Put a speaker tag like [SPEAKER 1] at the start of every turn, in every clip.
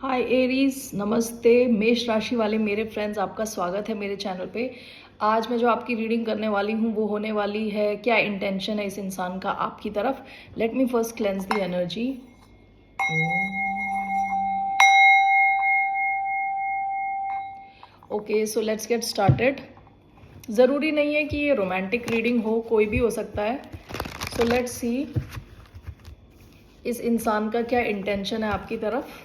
[SPEAKER 1] हाय Aries, नमस्ते। मेष राशि वाले मेरे फ्रेंड्स, आपका स्वागत है मेरे चैनल पे। आज मैं जो आपकी रीडिंग करने वाली हूँ वो होने वाली है क्या इंटेंशन है इस इंसान का आपकी तरफ। Let me first cleanse the energy. Okay, so let's get started. ज़रूरी नहीं है कि ये रोमांटिक रीडिंग हो, कोई भी हो सकता है। सो लेट्स सी इस इंसान का क्या इंटेंशन है आपकी तरफ।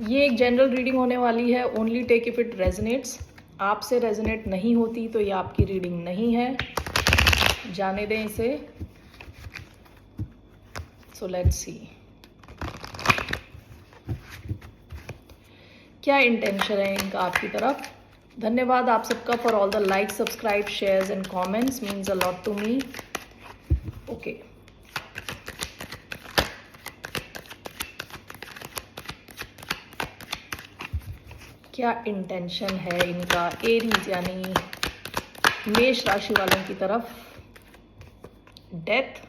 [SPEAKER 1] ये एक जनरल रीडिंग होने वाली है। Only take if it resonates. आपसे रेजनेट नहीं होती तो ये आपकी रीडिंग नहीं है, जाने दें इसे। सो लेट्स सी क्या इंटेंशन है इनका आपकी तरफ। धन्यवाद आप सबका for all the like, subscribe, shares and comments, means a lot to me. Okay, क्या इंटेंशन है इनका एरीज यानी मेष राशि वालों की तरफ। डेथ,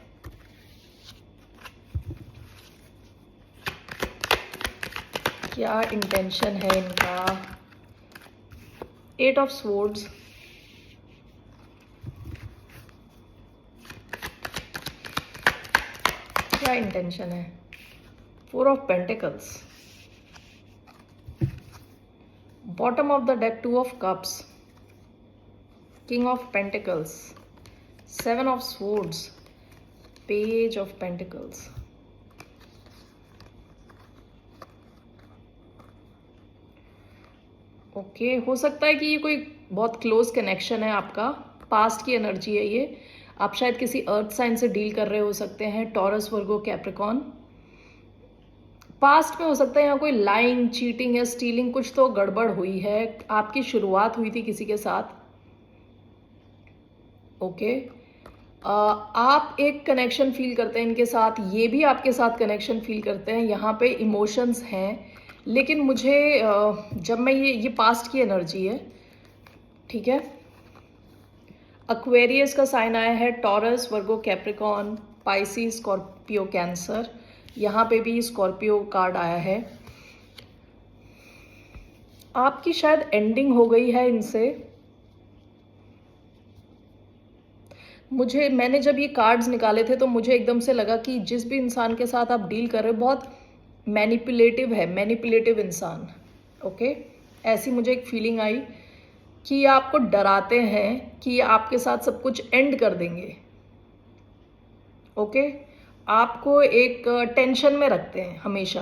[SPEAKER 1] क्या इंटेंशन है इनका। 8 ऑफ स्वॉर्ड्स, क्या इंटेंशन है। 4 of pentacles, bottom of the deck 2 of cups, king of pentacles, 7 of swords, page of pentacles. Okay, हो सकता है कि ये कोई बहुत क्लोज कनेक्शन है आपका। पास्ट की एनर्जी है ये। आप शायद किसी अर्थ साइन से डील कर रहे हो सकते हैं, टॉरस, वर्गो, कैप्रिकॉन। पास्ट में हो सकता है यहाँ कोई लाइंग, चीटिंग या स्टीलिंग, कुछ तो गड़बड़ हुई है। आपकी शुरुआत हुई थी किसी के साथ। ओके, आप एक कनेक्शन फील करते हैं इनके साथ, ये भी आपके साथ कनेक्शन फील करते हैं। यहाँ पे इमोशंस हैं, लेकिन मुझे जब मैं ये पास्ट की एनर्जी है, ठीक है। एक्वेरियस का साइन आया है, टॉरस, वर्गो, कैप्रिकॉन, पाइसिस, स्कॉर्पियो, कैंसर। यहाँ पे भी स्कॉर्पियो कार्ड आया है। आपकी शायद एंडिंग हो गई है इनसे। मैंने जब ये कार्ड्स निकाले थे तो मुझे एकदम से लगा कि जिस भी इंसान के साथ आप डील कर रहे हो बहुत मैनिपुलेटिव है, मैनिपुलेटिव इंसान। ओके, ऐसी मुझे एक फीलिंग आई कि ये आपको डराते हैं कि ये आपके साथ सब कुछ एंड कर देंगे। ओके, आपको एक टेंशन में रखते हैं हमेशा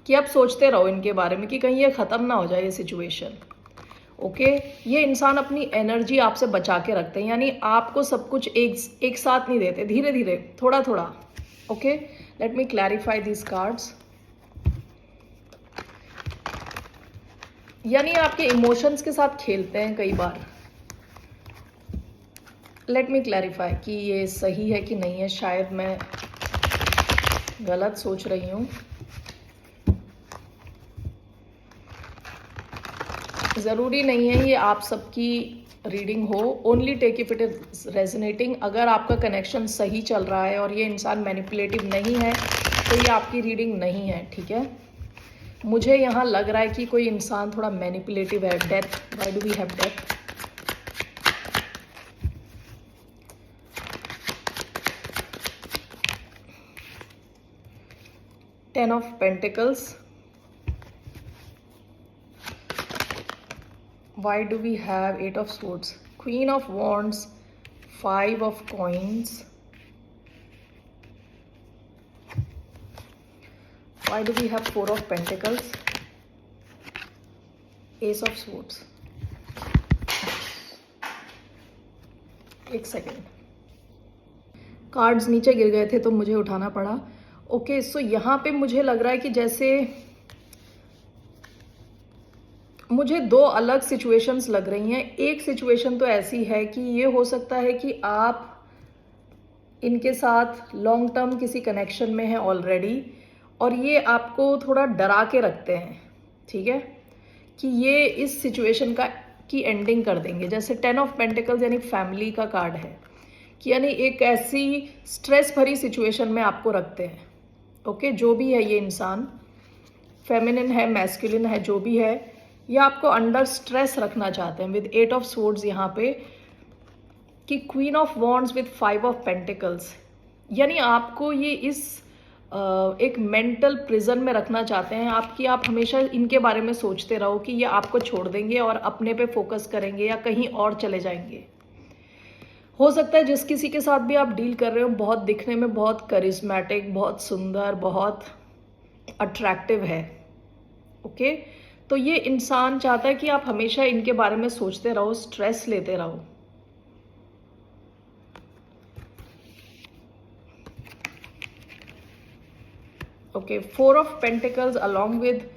[SPEAKER 1] कि आप सोचते रहो इनके बारे में कि कहीं ये ख़त्म ना हो जाए ये सिचुएशन। ओके, ये इंसान अपनी एनर्जी आपसे बचा के रखते हैं, यानी आपको सब कुछ एक साथ नहीं देते, धीरे धीरे, थोड़ा थोड़ा। Okay, let me clarify this cards. यानी आपके इमोशंस के साथ खेलते हैं कई बार। लेट मी क्लैरिफाई कि ये सही है कि नहीं है। शायद मैं गलत सोच रही हूँ। ज़रूरी नहीं है ये आप सबकी रीडिंग हो। Only take if it is resonating. अगर आपका कनेक्शन सही चल रहा है और ये इंसान मैनिपुलेटिव नहीं है तो ये आपकी रीडिंग नहीं है, ठीक है। मुझे यहाँ लग रहा है कि कोई इंसान थोड़ा मैनिपुलेटिव है। Death, why do we have death. Ten of pentacles, why do we have 8 of swords, queen of wands, 5 of coins, why do we have 4 of pentacles, ace of swords। एक सेकेंड, कार्ड्स नीचे गिर गए थे तो मुझे उठाना पड़ा। Okay, सो यहाँ पे मुझे लग रहा है कि जैसे मुझे दो अलग सिचुएशंस लग रही हैं। एक सिचुएशन तो ऐसी है कि ये हो सकता है कि आप इनके साथ लॉन्ग टर्म किसी कनेक्शन में हैं ऑलरेडी, और ये आपको थोड़ा डरा के रखते हैं, ठीक है, कि ये इस सिचुएशन की एंडिंग कर देंगे। जैसे 10 ऑफ पेंटिकल्स यानी फैमिली का कार्ड है, कि यानी एक ऐसी स्ट्रेस भरी सिचुएशन में आपको रखते हैं। ओके, जो भी है ये इंसान, फेमिनिन है, मैस्कुलिन है, जो भी है, ये आपको अंडर स्ट्रेस रखना चाहते हैं विद 8 ऑफ स्वॉर्ड्स यहाँ पे, कि queen of wands with 5 of pentacles, यानी आपको ये इस एक मेंटल प्रिजन में रखना चाहते हैं आप हमेशा इनके बारे में सोचते रहो कि ये आपको छोड़ देंगे और अपने पे फोकस करेंगे या कहीं और चले जाएंगे। हो सकता है जिस किसी के साथ भी आप डील कर रहे हो बहुत दिखने में बहुत करिश्मेटिक, बहुत सुंदर, बहुत अट्रैक्टिव है। ओके, तो ये इंसान चाहता है कि आप हमेशा इनके बारे में सोचते रहो, स्ट्रेस लेते रहो। Okay, 4 of pentacles along with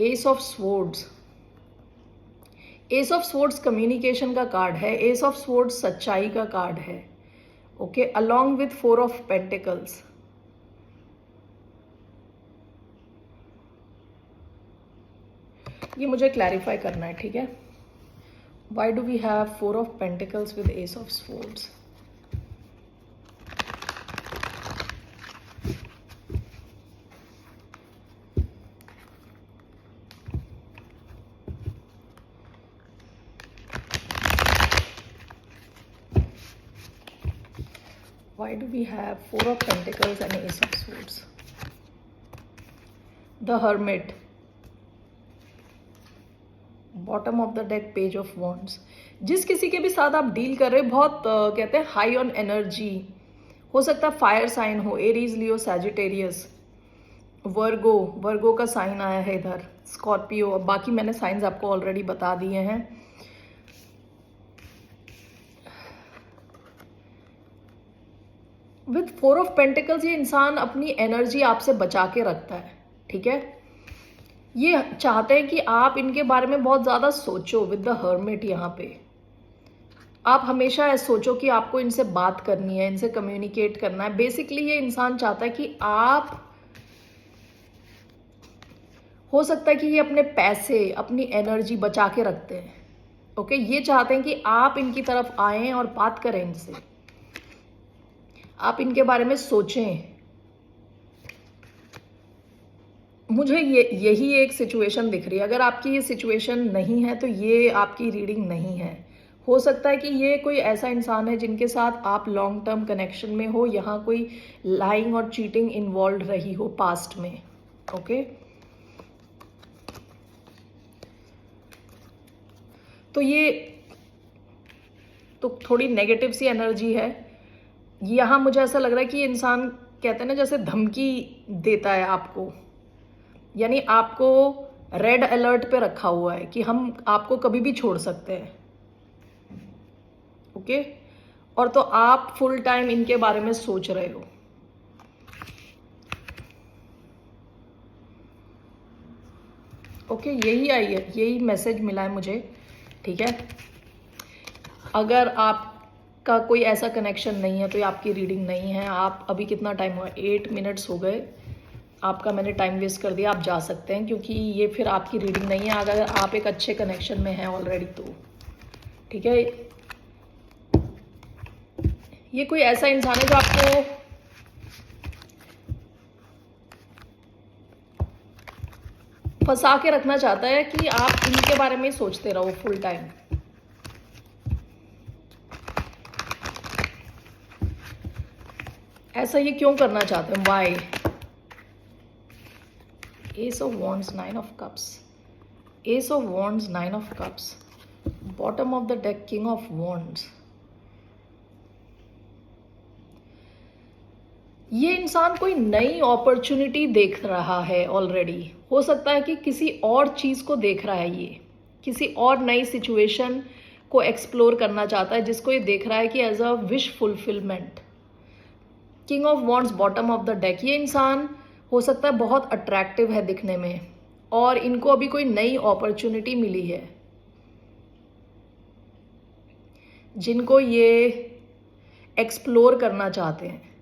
[SPEAKER 1] ace of swords. Ace of swords communication का कार्ड है, एस ऑफ स्वॉर्ड्स सच्चाई का कार्ड है। Okay, along with 4 of pentacles. ये मुझे क्लैरिफाई करना है, ठीक है। Why do we have 4 of pentacles with ace of swords? Why do we have 4 of Pentacles and Ace of Swords? The Hermit. Bottom of the deck, Page of Wands. जिस किसी के भी साथ आप डील कर रहे हो बहुत कहते हैं हाई ऑन एनर्जी, हो सकता है फायर साइन हो, एरीज, लियो, सैजिटेरियस, वर्गो का साइन आया है इधर, स्कॉर्पियो, बाकी मैंने साइंस आपको ऑलरेडी बता दिए हैं। विथ 4 ऑफ पेंटिकल्स ये इंसान अपनी एनर्जी आपसे बचा के रखता है, ठीक है। ये चाहते हैं कि आप इनके बारे में बहुत ज़्यादा सोचो। विद द हर्मिट यहाँ पे आप हमेशा सोचो कि आपको इनसे बात करनी है, इनसे कम्युनिकेट करना है। बेसिकली ये इंसान चाहता है कि आप, हो सकता है कि ये अपने पैसे, अपनी एनर्जी बचा के रखते हैं। ओके, ये चाहते हैं कि आप इनकी तरफ आएं और बात करें इनसे, आप इनके बारे में सोचें। मुझे यही एक सिचुएशन दिख रही है। अगर आपकी ये सिचुएशन नहीं है तो ये आपकी रीडिंग नहीं है। हो सकता है कि ये कोई ऐसा इंसान है जिनके साथ आप लॉन्ग टर्म कनेक्शन में हो, यहाँ कोई लाइंग और चीटिंग इन्वॉल्व रही हो पास्ट में। ओके, तो ये तो थोड़ी नेगेटिव सी एनर्जी है। यहाँ मुझे ऐसा लग रहा है कि ये इंसान कहते हैं ना जैसे धमकी देता है आपको, यानी आपको रेड अलर्ट पे रखा हुआ है कि हम आपको कभी भी छोड़ सकते हैं। ओके, और तो आप फुल टाइम इनके बारे में सोच रहे हो। ओके, यही आई है, यही मैसेज मिला है मुझे, ठीक है। अगर आपका कोई ऐसा कनेक्शन नहीं है तो ये आपकी रीडिंग नहीं है। आप अभी कितना टाइम हुआ, 8 मिनट्स हो गए, आपका मैंने टाइम वेस्ट कर दिया। आप जा सकते हैं क्योंकि ये फिर आपकी रीडिंग नहीं है। अगर आप एक अच्छे कनेक्शन में हैं ऑलरेडी तो ठीक है। ये कोई ऐसा इंसान है जो आपको फंसा के रखना चाहता है कि आप इनके बारे में सोचते रहो फुल टाइम। ऐसा ये क्यों करना चाहते हैं? Why? Ace of wands, 9 of cups, ace of wands, 9 of cups, bottom of the deck, king of wands. ये इंसान कोई नई अपॉर्चुनिटी देख रहा है ऑलरेडी। हो सकता है कि किसी और चीज को देख रहा है, ये किसी और नई सिचुएशन को एक्सप्लोर करना चाहता है, जिसको ये देख रहा है कि as a wish fulfilment. King of wands, bottom of the deck. ये इंसान हो सकता है बहुत अट्रैक्टिव है दिखने में और इनको अभी कोई नई अपॉर्चुनिटी मिली है जिनको ये एक्सप्लोर करना चाहते हैं।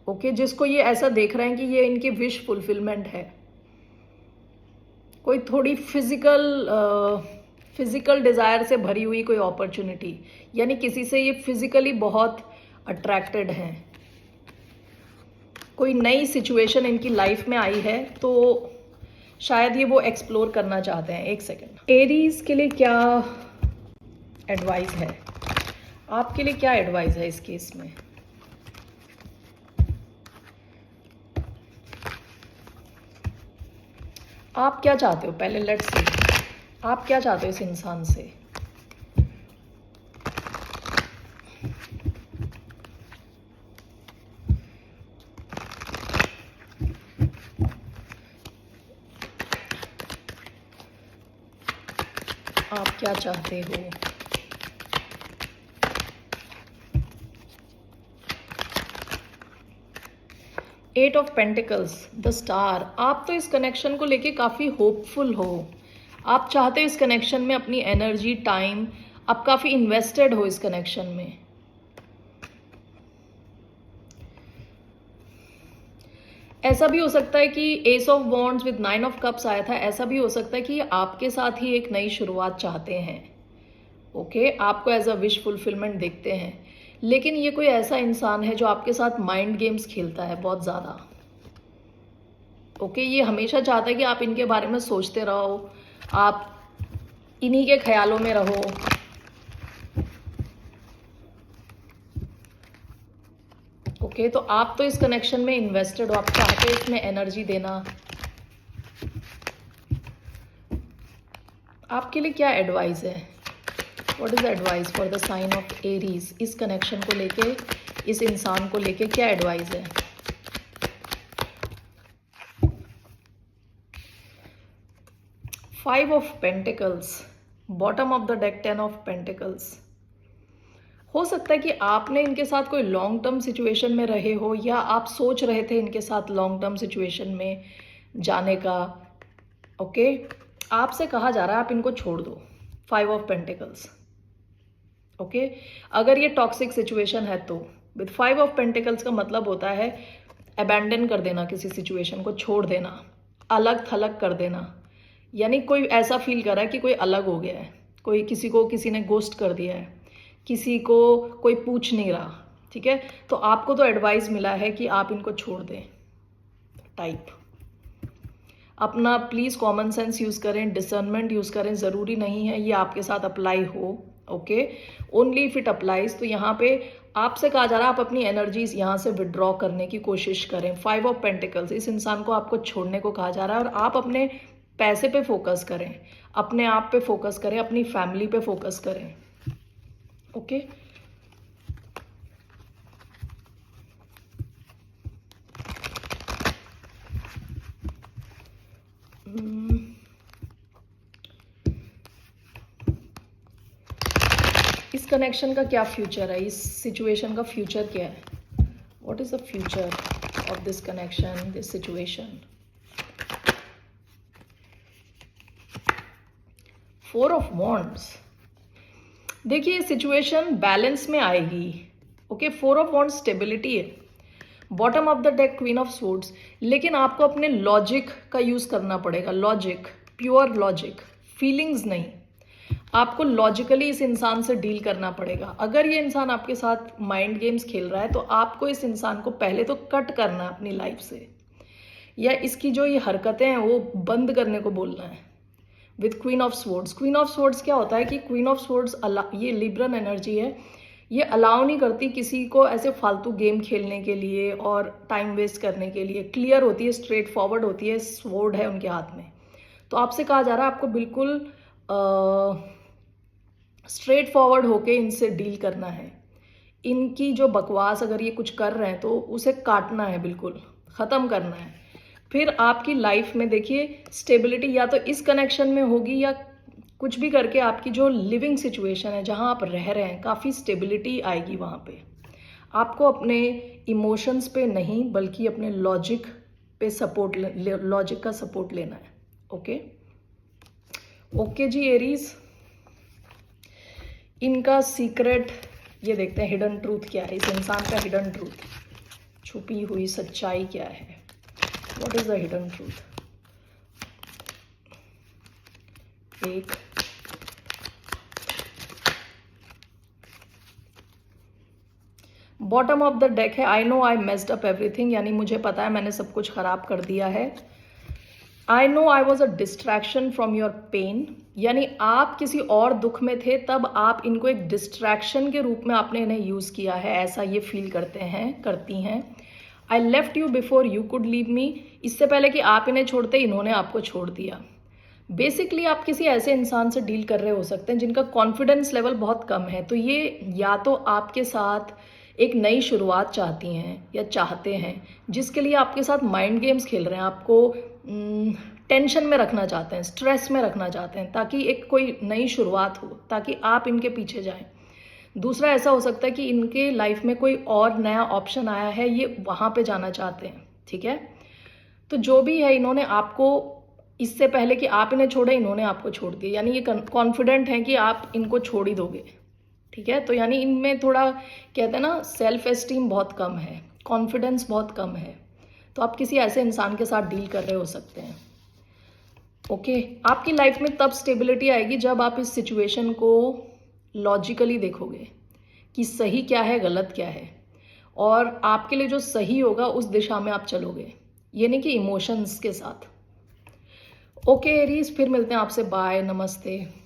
[SPEAKER 1] ओके, जिसको ये ऐसा देख रहे हैं कि ये इनकी विश फुलफिलमेंट है। कोई थोड़ी फिजिकल फिजिकल डिजायर से भरी हुई कोई अपॉर्चुनिटी, यानी किसी से ये फिजिकली बहुत अट्रैक्टेड हैं, कोई नई सिचुएशन इनकी लाइफ में आई है तो शायद ये वो एक्सप्लोर करना चाहते हैं। एक सेकेंड, एरीज के लिए क्या एडवाइस है, आपके लिए क्या एडवाइस है इस केस में? आप क्या चाहते हो पहले लेट्स सी, आप क्या चाहते हो इस इंसान से? आप क्या चाहते हो? Eight of pentacles, the star. आप तो इस कनेक्शन को लेके काफ़ी होपफुल हो, आप चाहते हो इस कनेक्शन में अपनी एनर्जी, टाइम, आप काफ़ी इन्वेस्टेड हो इस कनेक्शन में। ऐसा भी हो सकता है कि S of wands with 9 of cups आया था, ऐसा भी हो सकता है कि आपके साथ ही एक नई शुरुआत चाहते हैं। ओके, आपको एज अ विश फुलफिलमेंट देखते हैं, लेकिन ये कोई ऐसा इंसान है जो आपके साथ माइंड गेम्स खेलता है बहुत ज़्यादा। ओके, ये हमेशा चाहता है कि आप इनके बारे में सोचते रहो, आप इन्हीं के ख्यालों में रहो। ओके, तो आप तो इस कनेक्शन में इन्वेस्टेड हो, आप चाहते हो इसमें एनर्जी देना। आपके लिए क्या एडवाइस है? What is advice for the sign of Aries? इस कनेक्शन को लेके, इस इंसान को लेके क्या एडवाइस है? Five of pentacles, bottom of the deck 10 of pentacles. हो सकता है कि आपने इनके साथ कोई लॉन्ग टर्म सिचुएशन में रहे हो, या आप सोच रहे थे इनके साथ लॉन्ग टर्म सिचुएशन में जाने का। ओके, आपसे कहा जा रहा है आप इनको छोड़ दो। 5 ऑफ पेंटिकल्स। ओके, अगर ये टॉक्सिक सिचुएशन है तो विद 5 ऑफ पेंटिकल्स का मतलब होता है अबैंडन कर देना, किसी सिचुएशन को छोड़ देना, अलग थलग कर देना। यानी कोई ऐसा फील कर रहा है कि कोई अलग हो गया है, कोई किसी को किसी ने गोस्ट कर दिया है, किसी को कोई पूछ नहीं रहा। ठीक है, तो आपको तो एडवाइस मिला है कि आप इनको छोड़ दें टाइप। अपना प्लीज़ कॉमन सेंस यूज़ करें, डिसर्नमेंट यूज़ करें। ज़रूरी नहीं है ये आपके साथ अप्लाई हो। Okay, only if it applies. तो यहाँ पे आपसे कहा जा रहा है आप अपनी एनर्जीज यहाँ से विड्रॉ करने की कोशिश करें। 5 ऑफ पेंटिकल्स, इस इंसान को आपको छोड़ने को कहा जा रहा है, और आप अपने पैसे पे फोकस करें, अपने आप पे फोकस करें, अपनी फैमिली पे फोकस करें। ओके, इस कनेक्शन का क्या फ्यूचर है? इस सिचुएशन का फ्यूचर क्या है? What is the future of this connection, this situation? 4 of wands. देखिए सिचुएशन बैलेंस में आएगी। ओके, 4 ऑफ वॉन्ड्स स्टेबिलिटी है। Bottom of the deck queen of swords. लेकिन आपको अपने लॉजिक का यूज करना पड़ेगा, लॉजिक, प्योर लॉजिक, फीलिंग्स नहीं। आपको लॉजिकली इस इंसान से डील करना पड़ेगा। अगर ये इंसान आपके साथ माइंड गेम्स खेल रहा है तो आपको इस इंसान को पहले तो कट करना है अपनी लाइफ से, या इसकी जो ये हरकतें हैं वो बंद करने को बोलना है। With queen of swords, queen of swords क्या होता है कि क्वीन ऑफ स्वॉर्ड्स ये लिब्रन एनर्जी है, ये अलाउ नहीं करती किसी को ऐसे फालतू गेम खेलने के लिए और टाइम वेस्ट करने के लिए। क्लियर होती है, स्ट्रेट फॉरवर्ड होती है, स्वॉर्ड है उनके हाथ में। तो आपसे कहा जा रहा है आपको बिल्कुल स्ट्रेट फॉरवर्ड होके इनसे डील करना है। इनकी जो बकवास, अगर ये कुछ कर रहे हैं तो उसे काटना है, बिल्कुल ख़त्म करना है। फिर आपकी लाइफ में देखिए स्टेबिलिटी या तो इस कनेक्शन में होगी, या कुछ भी करके आपकी जो लिविंग सिचुएशन है जहाँ आप रह रहे हैं काफ़ी स्टेबिलिटी आएगी वहाँ पे। आपको अपने इमोशंस पे नहीं बल्कि अपने लॉजिक पे सपोर्ट, लॉजिक का सपोर्ट लेना है। ओके, ओके जी एरीज, इनका सीक्रेट ये देखते हैं, हिडन ट्रूथ क्या है, इस इंसान का हिडन ट्रूथ, छुपी हुई सच्चाई क्या है? What is the hidden truth? 1 bottom of the deck है I know I messed up everything, यानी मुझे पता है मैंने सब कुछ खराब कर दिया है। I know I was a distraction from your pain, यानी आप किसी और दुख में थे तब आप इनको एक डिस्ट्रैक्शन के रूप में आपने इन्हें यूज़ किया है, ऐसा ये फील करती हैं। I left you before you could leave me, इससे पहले कि आप इन्हें छोड़ते इन्होंने आपको छोड़ दिया। बेसिकली आप किसी ऐसे इंसान से डील कर रहे हो सकते हैं जिनका कॉन्फिडेंस लेवल बहुत कम है, तो ये या तो आपके साथ एक नई शुरुआत चाहती हैं या चाहते हैं, जिसके लिए आपके साथ माइंड गेम्स खेल रहे हैं, आपको टेंशन में रखना चाहते हैं, स्ट्रेस में रखना चाहते हैं, ताकि एक कोई नई शुरुआत हो, ताकि आप इनके पीछे जाएं। दूसरा ऐसा हो सकता है कि इनके लाइफ में कोई और नया ऑप्शन आया है, ये वहाँ पे जाना चाहते हैं, ठीक है। तो जो भी है, इन्होंने आपको इससे पहले कि आप इन्हें छोड़े इन्होंने आपको छोड़ दिया, यानी ये कॉन्फिडेंट हैं कि आप इनको छोड़ ही दोगे, ठीक है। तो यानी इनमें थोड़ा कहते हैं ना सेल्फ एस्टीम बहुत कम है, कॉन्फिडेंस बहुत कम है, तो आप किसी ऐसे इंसान के साथ डील कर रहे हो सकते हैं। ओके, आपकी लाइफ में तब स्टेबिलिटी आएगी जब आप इस सिचुएशन को लॉजिकली देखोगे कि सही क्या है गलत क्या है, और आपके लिए जो सही होगा उस दिशा में आप चलोगे, ये नहीं कि इमोशंस के साथ। ओके एरीज, फिर मिलते हैं आपसे, बाय, नमस्ते।